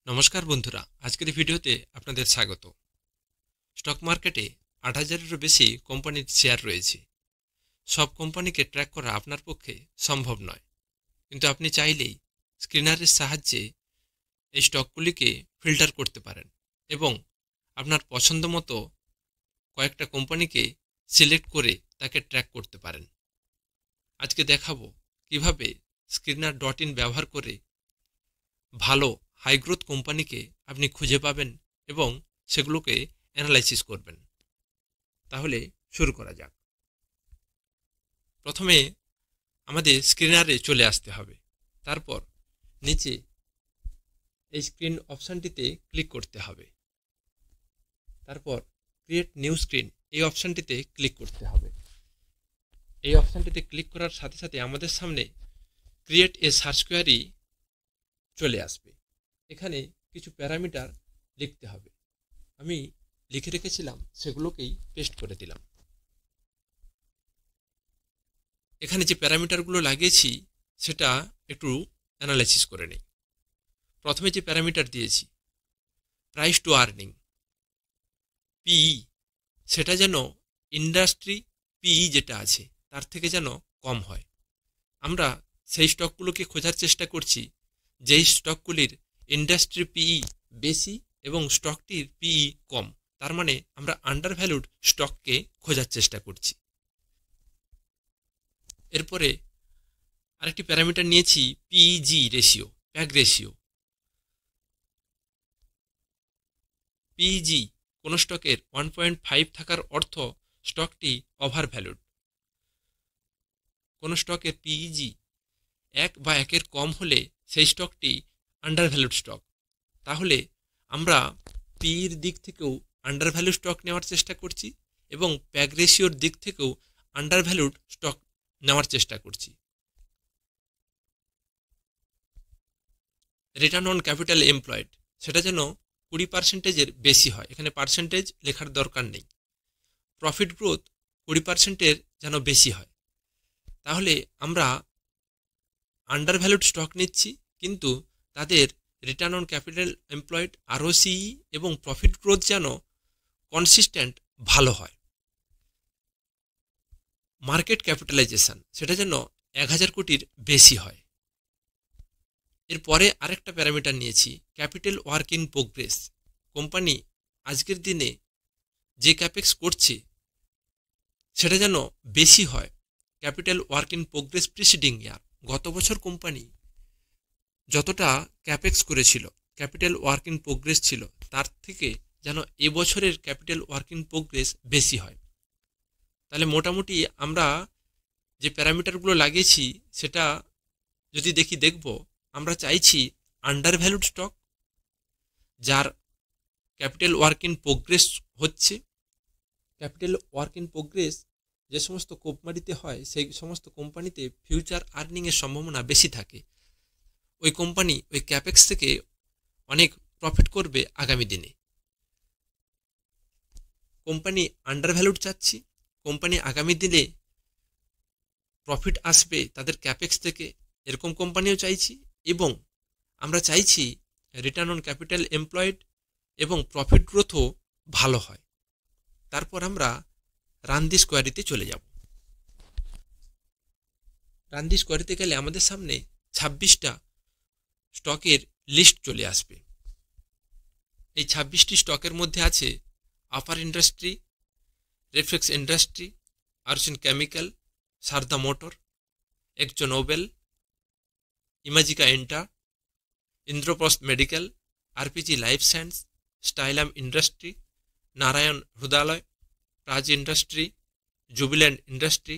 নমস্কার বন্ধুরা, আজকের ভিডিওতে আপনাদের স্বাগত। স্টক মার্কেটে ৮,০০০-এরও বেশি কোম্পানির শেয়ার রয়েছে। সব কোম্পানিকে ট্র্যাক করা আপনার পক্ষে সম্ভব নয়, কিন্তু আপনি চাইলেই স্ক্রিনারের সাহায্যে এই স্টকগুলিকে ফিল্টার করতে পারেন এবং আপনার পছন্দ মতো কয়েকটা কোম্পানিকে সিলেক্ট করে তাকে ট্র্যাক করতে পারেন। আজকে দেখাবো কিভাবে স্ক্রিনার.in ব্যবহার করে ভালো হাই গ্রোথ কোম্পানিকে আপনি খুঁজে পাবেন এবং সেগুলোকে অ্যানালাইসিস করবেন। তাহলে শুরু করা যাক। প্রথমে আমাদের স্ক্রিনারে চলে আসতে হবে। তারপর নিচে এই স্ক্রিন অপশানটিতে ক্লিক করতে হবে। তারপর ক্রিয়েট নিউ স্ক্রিন এই অপশানটিতে ক্লিক করতে হবে। এই অপশানটিতে ক্লিক করার সাথে সাথে আমাদের সামনে ক্রিয়েট এ সার্চ কোয়ারি চলে আসবে। এখানে কিছু প্যারামিটার লিখতে হবে। আমি লিখে রেখেছিলাম, সেগুলোকেই পেস্ট করে দিলাম। এখানে যে প্যারামিটারগুলো লাগিয়েছি সেটা একটু অ্যানালাইসিস করে নেই। প্রথমে যে প্যারামিটার দিয়েছি প্রাইস টু আর্নিং পিই, সেটা যেন ইন্ডাস্ট্রি পিই যেটা আছে তার থেকে যেন কম হয়। আমরা সেই স্টকগুলোকে খোঁজার চেষ্টা করছি যেই স্টকগুলির ইন্ডাস্ট্রি পিই বেশি এবং স্টকটির পিই কম। তার মানে আমরা আন্ডার ভ্যালুড স্টককে খোঁজার চেষ্টা করছি। এরপরে আরেকটি প্যারামিটার নিয়েছি PEG ratio, peg ratio. PEG কোনো স্টকের 1.5 থাকার অর্থ স্টকটি ওভার ভ্যালুড। কোনো স্টকের পিইজি 1 বা 1-এর কম হলে সেই স্টকটি আন্ডার ভ্যালুড স্টক। তাহলে আমরা পিইর দিক থেকেও আন্ডার ভ্যালু স্টক নেওয়ার চেষ্টা করছি এবং প্যাগ রেশিওর দিক থেকেও আন্ডার ভ্যালুড স্টক নেওয়ার চেষ্টা করছি। রিটার্ন অন ক্যাপিটাল এমপ্লয়েড সেটা যেন 20%-এর বেশি হয়। এখানে পার্সেন্টেজ লেখার দরকার নেই। প্রফিট গ্রোথ 20%-এর যেন বেশি হয়। তাহলে আমরা আন্ডার ভ্যালুড স্টক নিচ্ছি, কিন্তু তাদের রিটার্ন অন ক্যাপিটাল এমপ্লয়েড, আরওসিই এবং প্রফিট গ্রোথ যেন কনসিস্টেন্ট ভালো হয়। মার্কেট ক্যাপিটালাইজেশন সেটা যেন 1,000 কোটির বেশি হয়। এরপরে আরেকটা প্যারামিটার নিয়েছি capital work in progress. Company আজকের দিনে যে ক্যাপেক্স করছে সেটা যেন বেশি হয় capital work in progress preceding year. গত বছর কোম্পানি যতটা ক্যাপেক্স করেছিল, ক্যাপিটাল ওয়ার্ক ইন প্রোগ্রেস ছিল, তার থেকে যেন এবছরের ক্যাপিটাল ওয়ার্ক ইন প্রোগ্রেস বেশি হয়। তাহলে মোটামুটি আমরা যে প্যারামিটারগুলো লাগিয়েছি সেটা যদি দেখব আমরা চাইছি আন্ডার ভ্যালুড স্টক যার ক্যাপিটাল ওয়ার্ক ইন প্রোগ্রেস হচ্ছে। ক্যাপিটাল ওয়ার্ক ইন প্রোগ্রেস যে সমস্ত কোম্পানিতে হয় সেই সমস্ত কোম্পানিতে ফিউচার আর্নিংয়ের সম্ভাবনা বেশি থাকে। ওই কোম্পানি ওই ক্যাপেক্স থেকে অনেক প্রফিট করবে আগামী দিনে। কোম্পানি আন্ডার ভ্যালুড চাচ্ছি, কোম্পানি আগামী দিনে প্রফিট আসবে তাদের ক্যাপেক্স থেকে, এরকম কোম্পানিও চাইছি। এবং আমরা চাইছি রিটার্ন অন ক্যাপিটাল এমপ্লয়েড এবং প্রফিট গ্রোথও ভালো হয়। তারপর আমরা রান দিস কোয়ারিতে চলে যাব। রান দিস কোয়ারিতে গেলে আমাদের সামনে 26টা স্টকের লিস্ট চলে আসবে। এই 26টি স্টকের মধ্যে আছে আপার ইন্ডাস্ট্রি, রেফ্লেক্স ইন্ডাস্ট্রি, আরসিন chemical, Sharda motor, Akzo Nobel, Imagica এন্টা, Indraprastha medical, RPG life science, Stylam industry, Narayana Hrudayalaya, Praj industry, Jubilant industry,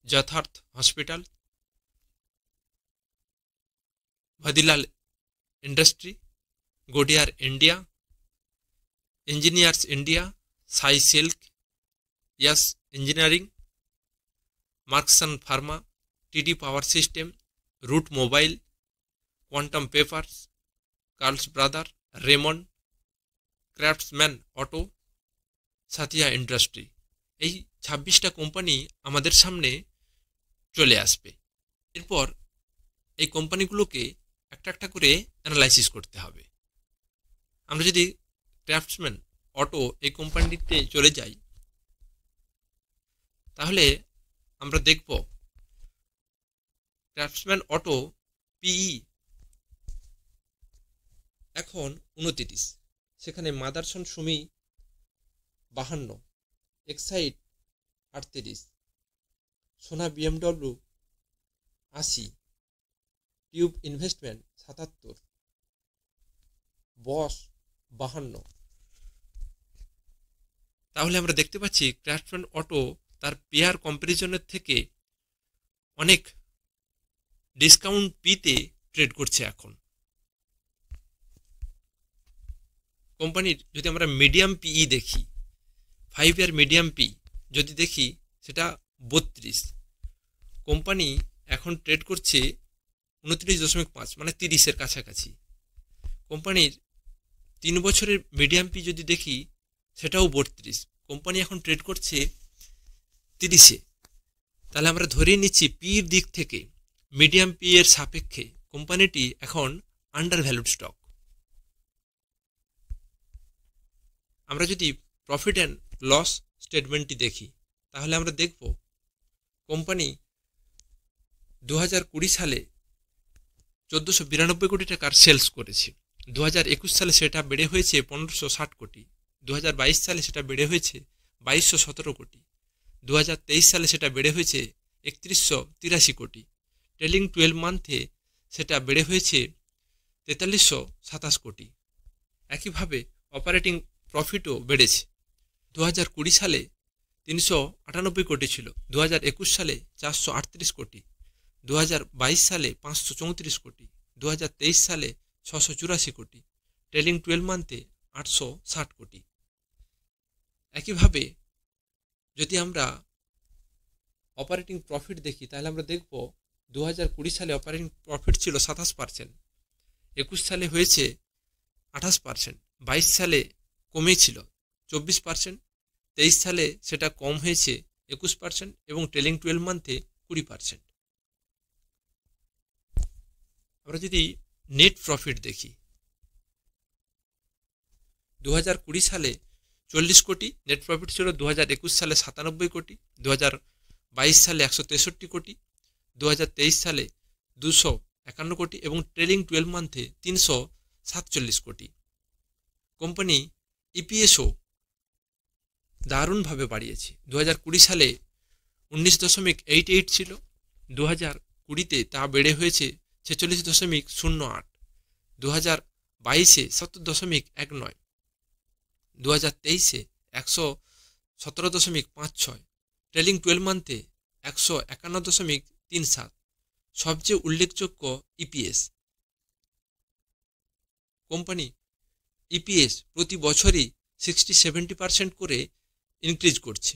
Yatharth hospital, Vadilal industry, Goodyear India, engineers India, Sai silk, ইয়াস engineering, Marksans pharma, TD power system, Route Mobile, quantum papers, Carl's brother, Raymond, craftsman auto, Sathiya industry. এই 26টা company আমাদের সামনে চলে আসবে। এরপর এই কোম্পানিগুলোকে একটা একটা করে অ্যানালাইসিস করতে হবে। আমরা যদি ক্রাফটসম্যান অটো এই কোম্পানিতে চলে যাই তাহলে আমরা দেখব ক্রাফটসম্যান অটো পিই এখন 29, সেখানে মাদারসন সুমি 52, এক্সাইড 38, সোনা বিএমডব্লিউ 80, টিউব ইনভেস্টমেন্ট 77, বস 52। তাহলে আমরা দেখতে পাচ্ছি ক্রাফটসম্যান অটো তার পেয়ার কম্পারিজনের থেকে অনেক ডিসকাউন্ট পিতে ট্রেড করছে এখন। কোম্পানির যদি আমরা মিডিয়াম পিই দেখি, 5 ইয়ার মিডিয়াম পি যদি দেখি সেটা 32, কোম্পানি এখন ট্রেড করছে 29.5 মানে 30-এর কাছাকাছি। কোম্পানির 3 বছরের মিডিয়াম পি যদি দেখি সেটাও 32, কোম্পানি এখন ট্রেড করছে 30-এ। তাহলে আমরা ধরে নিচ্ছি পির দিক থেকে মিডিয়াম পি এর সাপেক্ষে কোম্পানিটি এখন আন্ডার ভ্যালুড স্টক। আমরা যদি প্রফিট অ্যান্ড লস স্টেটমেন্টটি দেখি তাহলে আমরা দেখব কোম্পানি 2020 সালে 1492 কোটি টাকার সেলস করেছে, 2021 সালে সেটা বেড়ে হয়েছে 1560 কোটি, 2022 সালে সেটা বেড়ে হয়েছে 2217 কোটি, 2023 সালে সেটা বেড়ে হয়েছে 3183 কোটি, ট্রেলিং 12 মান্থে সেটা বেড়ে হয়েছে 4327 কোটি। একইভাবে অপারেটিং প্রফিটও বেড়েছে, 2020 সালে 398 কোটি ছিল, 2021 সালে 438 কোটি, 2022 সালে 534 কোটি, 2023 সালে 684 কোটি, ট্রেলিং 12 মান্থে 860 কোটি। একইভাবে যদি আমরা অপারেটিং প্রফিট দেখি তাহলে আমরা দেখব 2020 সালে অপারেটিং প্রফিট ছিল 27%, 21 সালে হয়েছে 28%, 22 সালে কমেছিল 24%, 23 সালে সেটা কম হয়েছে 21% এবং ট্রেলিং 12 মান্থে 20%। আমরা যদি নেট প্রফিট দেখি 2020 সালে 40 কোটি নেট প্রফিট ছিল, 2021 সালে 97 কোটি, 2022 সালে 163 কোটি, 2023 সালে 251 কোটি এবং ট্রেলিং 12 মান্থে 347 কোটি। কোম্পানি ইপিএসও দারুণভাবে বাড়িয়েছে, 2020 সালে 19.88 ছিল, 2020-তে তা বেড়ে হয়েছে 46.08, 2022-এ 70.19, 2023-এ 117.56, ট্রেলিং 12 মান্থে 151.37। সবচেয়ে উল্লেখযোগ্য ইপিএস, কোম্পানি ইপিএস প্রতি বছরই 60-70% করে ইনক্রিজ করছে।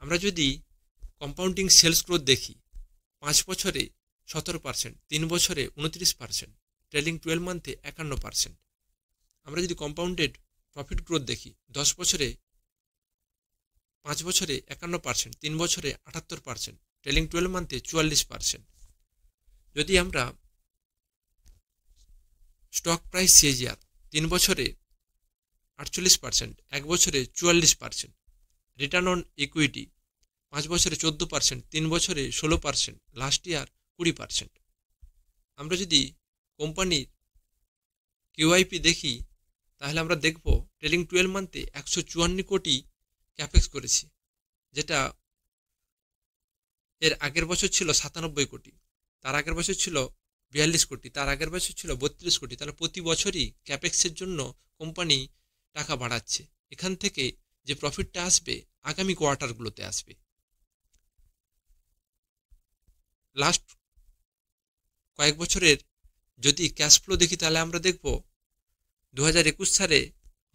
আমরা যদি কম্পাউন্ডিং সেলস গ্রোথ দেখি 5 বছরে 17%, 3 বছরে 29%, ট্রেলিং 12 মান্থে 51%। আমরা যদি কম্পাউন্ডেড প্রফিট গ্রোথ দেখি 10 বছরে 5 বছরে 51%, 3 বছরে 78%, ট্রেলিং 12 মান্থে 44%। যদি আমরা স্টক প্রাইস সিএজিআর 3 বছরে 48%, 1 বছরে 44%, রিটার্ন অন ইকুইটি 5 বছরে 14%, 3 বছরে 16%, লাস্ট ইয়ার 20%। আমরা যদি কোম্পানির কিউআইপি দেখি তাহলে আমরা দেখব ট্রেলিং 12 মান্থে 154 কোটি ক্যাপেক্স করেছে, যেটা এর আগের বছর ছিল 97 কোটি, তার আগের বছর ছিল 42 কোটি, তার আগের বছর ছিল 32 কোটি। তাহলে প্রতি বছরই ক্যাপেক্সের জন্য কোম্পানি টাকা বাড়াচ্ছে। এখান থেকে যে প্রফিটটা আসবে আগামী কোয়ার্টারগুলোতে আসবে। লাস্ট কয়েক বছরের যদি ক্যাশ ফ্লো দেখি তাহলে আমরা দেখব 2021 সালে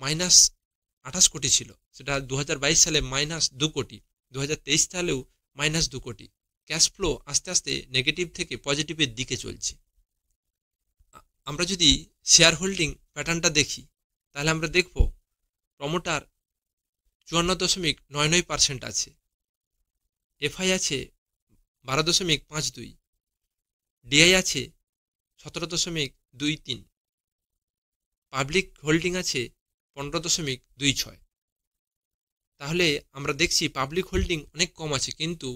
-28 কোটি ছিল, সেটা 2022 সালে -2 কোটি, 2023 সালেও -2 কোটি। ক্যাশ ফ্লো আস্তে আস্তে নেগেটিভ থেকে পজিটিভের দিকে চলছে। আমরা যদি শেয়ার হোল্ডিং প্যাটার্নটা দেখি তাহলে আমরা দেখব প্রমোটার 54.99% আছে, এফআই আছে 12.52, ডিআই আছে 17.23, পাবলিক হোল্ডিং আছে 15.26। তাহলে আমরা দেখছি পাবলিক হোল্ডিং অনেক কম আছে, কিন্তু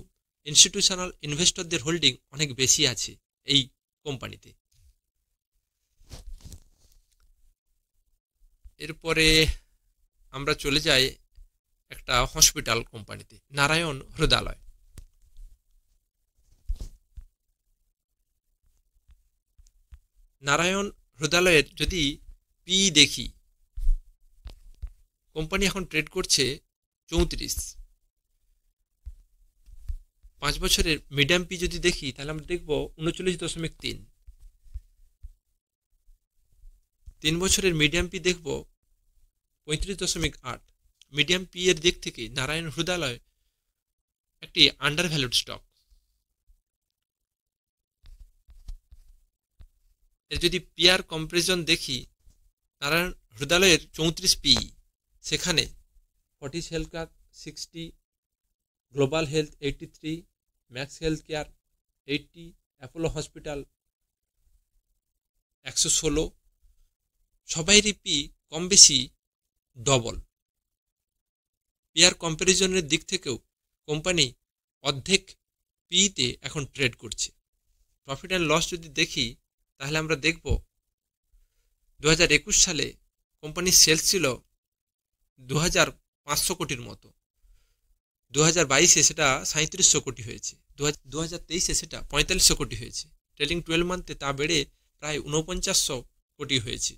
ইনস্টিটিউশনাল ইনভেস্টরদের হোল্ডিং অনেক বেশি আছে এই কোম্পানিতে। এরপরে আমরা চলে যাই একটা হসপিটাল কোম্পানিতে, নারায়ণ হৃদয়ালয়। নারায়ণ হৃদয়ালয়ের যদি পি দেখি, কোম্পানি এখন ট্রেড করছে 34। 5 বছরের মিডিয়াম পি যদি দেখি তাহলে আমরা দেখব 39.3। 3 বছরের মিডিয়াম পি দেখব 35.8। মিডিয়াম পি এর দিক থেকে নারায়ণ হৃদয়ালয় একটি আন্ডার ভ্যালুড স্টক। এর যদি পিআর কম্পারিজন দেখি, নারায়ণ হৃদয়ালয়ের 34 পি, সেখানে Fortis health care 60, global health 83, Max health care 80, Apollo hospital 116, সবাইরই পি কম বেশি ডবল। পিআর কম্পারিজনের দিক থেকেও কোম্পানি অর্ধেক পিতে এখন ট্রেড করছে। প্রফিট অ্যান্ড লস যদি দেখি তাহলে আমরা দেখব 2021 সালে কোম্পানির সেলস ছিল 2500 কোটির মতো, 2022-এ সেটা 3700 কোটি হয়েছে, 2023-এ সেটা 4500 কোটি হয়েছে, ট্রেলিং 12 মান্থে তা বেড়ে প্রায় 4900 কোটি হয়েছে।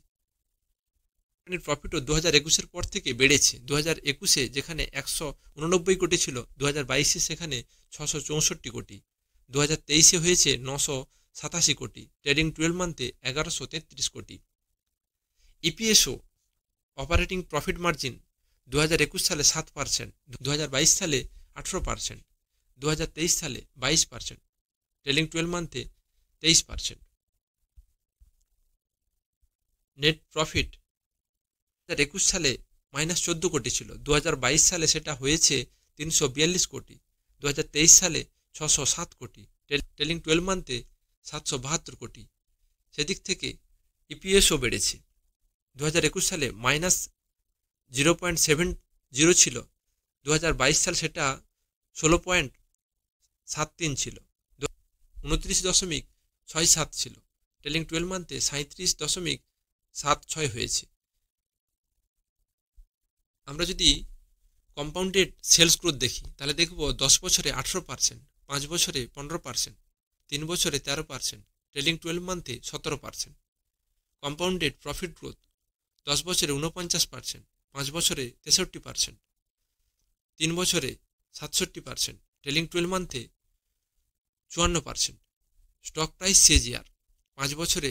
কোম্পানির প্রফিটও 2021-এর পর থেকে বেড়েছে। 2021-এ যেখানে 189 কোটি ছিল, 2022-এ সেখানে 664 কোটি, 2023-এ হয়েছে 987 কোটি, ট্রেডিং 12 মান্থে 1133 কোটি। ইপিএসও অপারেটিং প্রফিট মার্জিন 2021 সালে 7%, 2022 সালে 18%, 2023 সালে 22%, ট্রেলিং 12 মান্থে 23%। নেট প্রফিট 2021 সালে -14 কোটি ছিল, 2022 সালে সেটা হয়েছে 342 কোটি, 2023 সালে 607 কোটি, ট্রেলিং 12 মান্থে 772 কোটি। সেদিক থেকে ইপিএসও বেড়েছে। 2021 সালে -0.70 ছিল, 2022 সাল সেটা 16.73 ছিল, 29.67 ছিল, ট্রেলিং 12 মান্থে 37.76 হয়েছে। আমরা যদি কম্পাউন্ডেড সেলস গ্রোথ দেখি তাহলে দেখব 10 বছরে 18%, 5 বছরে 15%, 3 বছরে 13%, ট্রেলিং 12 মান্থে 17%। কম্পাউন্ডেড প্রফিট গ্রোথ 10 বছরে 49%, 5 বছরে 63%, 3 বছরে 67%, ট্রেলিং 12 মান্থে 54%। স্টক প্রাইস সিএজিআর 5 বছরে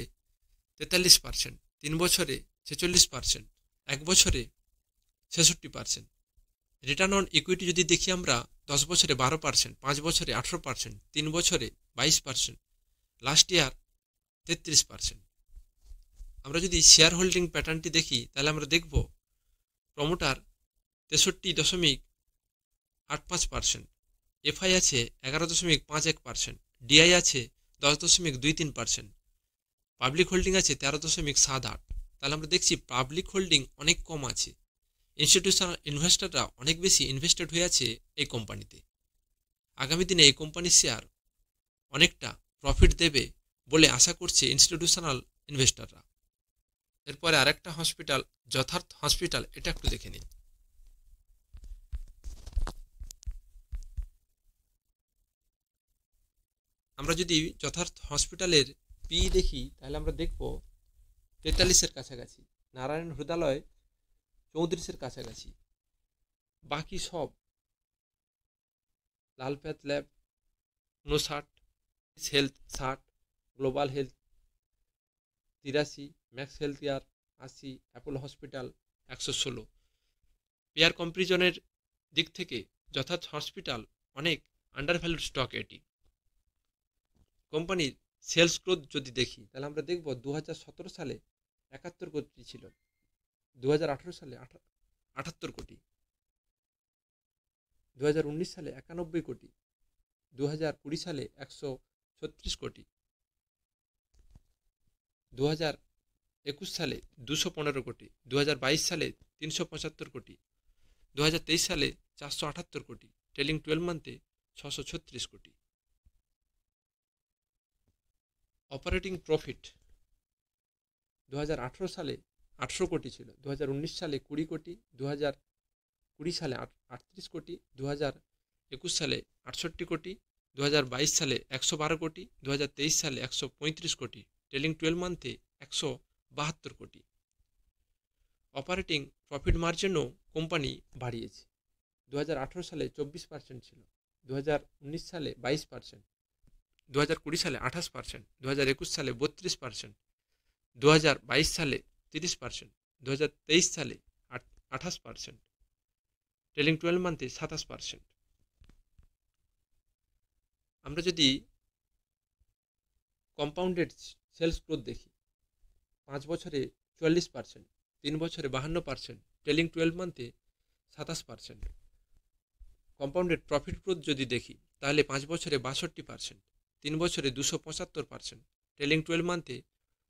43%, 3 বছরে 46%, 1 বছরে 66%। রিটার্ন অন ইকুইটি যদি দেখি আমরা 10 বছরে 12%, 5 বছরে 18%, 3 বছরে 22%, লাস্ট ইয়ার 33%। আমরা যদি শেয়ার হোল্ডিং প্যাটার্নটি দেখি তাহলে আমরা দেখব প্রমোটার 63.85%, এফআই আছে 11.51%, ডিআই আছে 10.23%, পাবলিক হোল্ডিং আছে 13.78। তাহলে আমরা দেখছি পাবলিক হোল্ডিং অনেক কম আছে। ইনস্টিটিউশনাল ইনভেস্টররা অনেক বেশি ইনভেস্টেড হয়ে আছে এই কোম্পানিতে। আগামী দিনে এই কোম্পানির শেয়ার অনেকটা প্রফিট দেবে বলে আশা করছে ইনস্টিটিউশনাল ইনভেস্টররা। এরপরে আরেকটা হসপিটাল, যথার্থ হসপিটাল, এটা একটু দেখে নিন। আমরা যদি যথার্থ হসপিটালের পি দেখি তাহলে আমরা দেখব 43-এর কাছাকাছি, নারায়ণ হৃদয়ালয় 34-এর কাছাকাছি, বাকি সব Lal Path lab 59, health 60, global health 83, Max health care 80, Apollo hospital 116। Peer কম্পারিজনের দিক থেকে যথার্থ হসপিটাল অনেক আন্ডার ভ্যালুড স্টক। এটি কোম্পানির সেলস গ্রোথ যদি দেখি তাহলে আমরা দেখব 2017 সালে 71 কোটি ছিল, 2018 সালে 78 কোটি, 2019 সালে 91 কোটি, 2020 সালে 136 কোটি, 2021 সালে 215 কোটি, 2022 সালে 375 কোটি, 2023 সালে 478 কোটি, ট্রেলিং 12 মান্থে 636 কোটি। অপারেটিং প্রফিট 2018 সালে 18 কোটি ছিল, 2019 সালে 20 কোটি, 2020 সালে 38 কোটি, 2021 সালে 68 কোটি, 2022 সালে 112 কোটি, 2023 সালে 135 কোটি, ট্রেলিং 12 মান্থে 172 কোটি। অপারেটিং প্রফিট মার্জিনও কোম্পানি বাড়িয়েছে। 2018 সালে 24% ছিল, 2019 সালে 22%, 2020 সালে 28%, 2021 সালে 32%, 2022 সালে 30%, 2023 সালে 28%, ট্রেলিং 12 মান্থে 27%। আমরা যদি কম্পাউন্ডেড সেলস গ্রোথ দেখি, 5 বছরে 44%, 3 বছরে 52%, ট্রেলিং 12 মান্থে 27%। কম্পাউন্ডেড প্রফিট গ্রোথ যদি দেখি তাহলে 5 বছরে 62%, 3 বছরে 275%, ট্রেলিং 12 মান্থে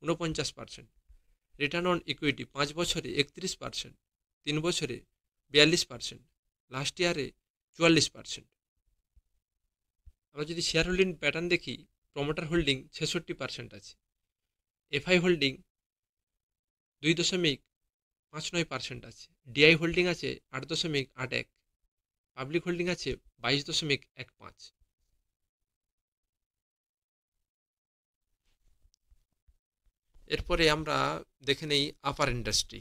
49%। রিটার্ন অন ইকুইটি 5 বছরে 31%, 3 বছরে 42%, লাস্ট ইয়ারে 44%। আমরা যদি শেয়ার হোল্ডিং প্যাটার্ন দেখি, প্রমোটার হোল্ডিং 66% আছে, এফআই হোল্ডিং 2.59% আছে, ডিআই হোল্ডিং আছে 8.81, পাবলিক হোল্ডিং আছে 22.15। এরপরে আমরা দেখে নেই আপার ইন্ডাস্ট্রি।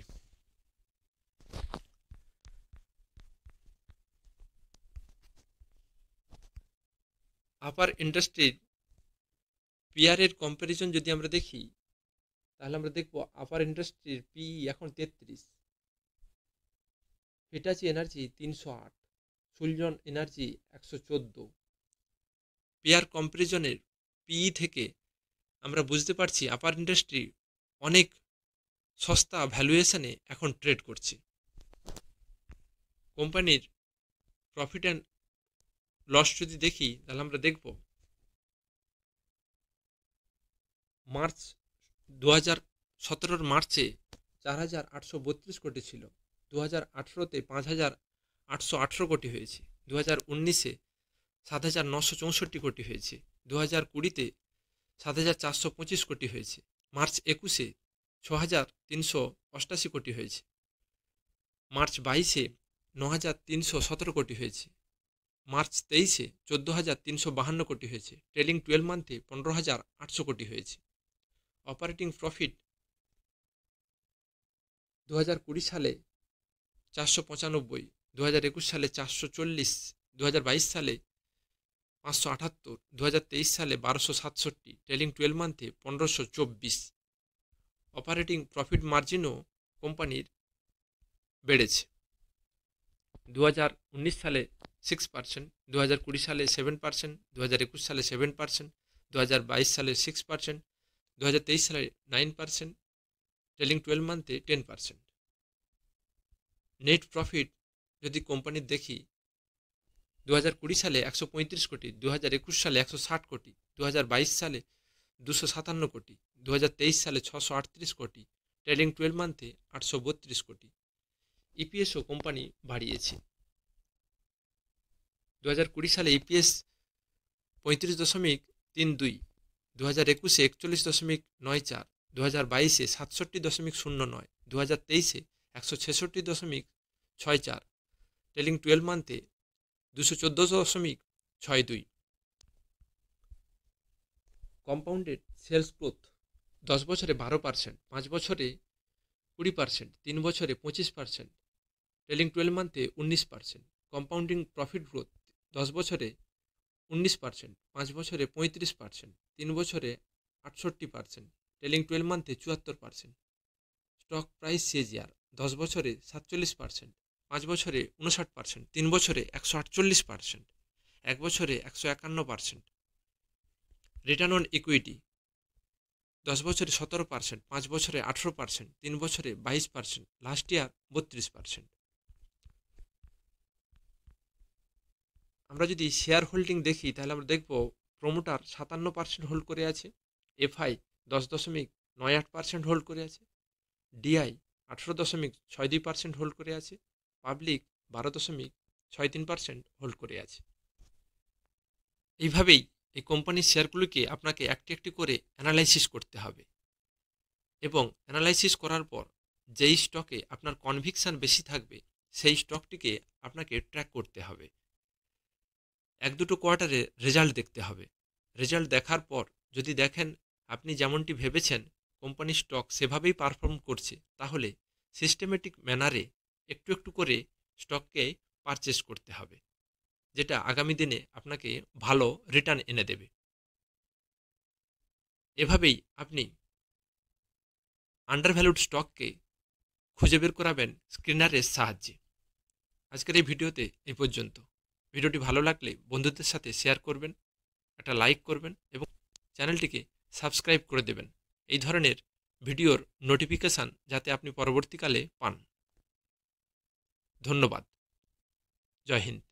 আপার ইন্ডাস্ট্রির পিয়ারের কম্প্যারিজন যদি আমরা দেখি তাহলে আমরা দেখব আপার ইন্ডাস্ট্রির পিই এখন 33, হিটাচি এনার্জি 308, সুলজন এনার্জি 114। পিয়ার কম্প্যারিজনের পিই থেকে আমরা বুঝতে পারছি আপার ইন্ডাস্ট্রি অনেক সস্তা ভ্যালুয়েশনে এখন ট্রেড করছে। কোম্পানির প্রফিট অ্যান্ড লস যদি দেখি তাহলে আমরা দেখব মার্চ 2017 মার্চে 4,832 কোটি ছিল, 2018-তে 5,818 কোটি হয়েছে, 2019-এ 7,964 কোটি হয়েছে, 2020-তে 7,425 কোটি হয়েছে, মার্চ 21-এ 6,388 কোটি হয়েছে, মার্চ 22-এ 9,317 কোটি হয়েছে, মার্চ 23-এ 14,352 কোটি হয়েছে, ট্রেলিং 12 মান্থে 15,800 কোটি হয়েছে। অপারেটিং প্রফিট 2020 সালে 495, 2021 সালে 440, 2022 সালে 578, 2023 সালে 1267, ট্রেলিং 12 মান্থে 1524। অপারেটিং প্রফিট মার্জিনও কোম্পানির বেড়েছে। 2019 সালে 6%, 2020 সালে 7%, 2021 সালে 7%, 2022 সালে 6%, 2023 সালে 9%, ট্রেলিং 12 মান্থে 10%। নেট প্রফিট যদি কোম্পানির দেখি 2020 সালে 135 কোটি, 2021 সালে 160 কোটি, 2022 সালে 257 কোটি, 2023 সালে 638 কোটি, ট্রেলিং 12 মান্থে 832 কোটি। ইপিএসও কোম্পানি বাড়িয়েছে। 2020 সালে ইপিএস 35.32, 2021-এ 41.94, 2022-এ 67.09, 2023-এ 166.64, ট্রেলিং 12 মান্থে 214.62। কম্পাউন্ডেড সেলস গ্রোথ 10 বছরে 12%, 5 বছরে 20%, 3 বছরে 25%, ট্রেলিং 12 মান্থে 19%। কম্পাউন্ডিং প্রফিট গ্রোথ 10 বছরে 19%, 5 বছরে 35%, 3 বছরে 68%, ট্রেলিং 12 মান্থে 74%। স্টক প্রাইস সিএজিআর 10 বছরে 47%, 5 বছরে 59%, 3 বছরে 148%, 1 বছরে 151%। রিটার্ন অন ইকুইটি 10 বছরে 17%, 5 বছরে 18%, 3 বছরে 22%, লাস্ট ইয়ার 32%। আমরা যদি শেয়ার হোল্ডিং দেখি তাহলে আমরা দেখব প্রমোটার 57% হোল্ড করে আছে, এফআই 10.98% হোল্ড করে আছে, ডিআই 18.62% হোল্ড করে আছে, পাবলিক 12.63% হোল্ড করে আছে। এইভাবেই এই কোম্পানির শেয়ারগুলোকে আপনাকে একটি একটি করে অ্যানালাইসিস করতে হবে এবং অ্যানালাইসিস করার পর যেই স্টকে আপনার কনভিকশন বেশি থাকবে সেই স্টকটিকে আপনাকে ট্র্যাক করতে হবে। 1-2 কোয়ার্টারে রেজাল্ট দেখতে হবে। রেজাল্ট দেখার পর যদি দেখেন আপনি যেমনটি ভেবেছেন কোম্পানির স্টক সেভাবেই পারফর্ম করছে, তাহলে সিস্টেমেটিক ম্যানারে একটু একটু করে স্টককে পারচেস করতে হবে, যেটা আগামী দিনে আপনাকে ভালো রিটার্ন এনে দেবে। এভাবেই আপনি আন্ডারভ্যালুড স্টককে খুঁজে বের করাবেন স্ক্রিনারের সাহায্যে। আজকের এই ভিডিওতে এই পর্যন্ত। ভিডিওটি ভালো লাগলে বন্ধুদের সাথে শেয়ার করবেন, একটা লাইক করবেন এবং চ্যানেলটিকে সাবস্ক্রাইব করে দেবেন এই ধরনের ভিডিওর নোটিফিকেশান যাতে আপনি পরবর্তীকালে পান। ধন্যবাদ। জয় হিন্দ।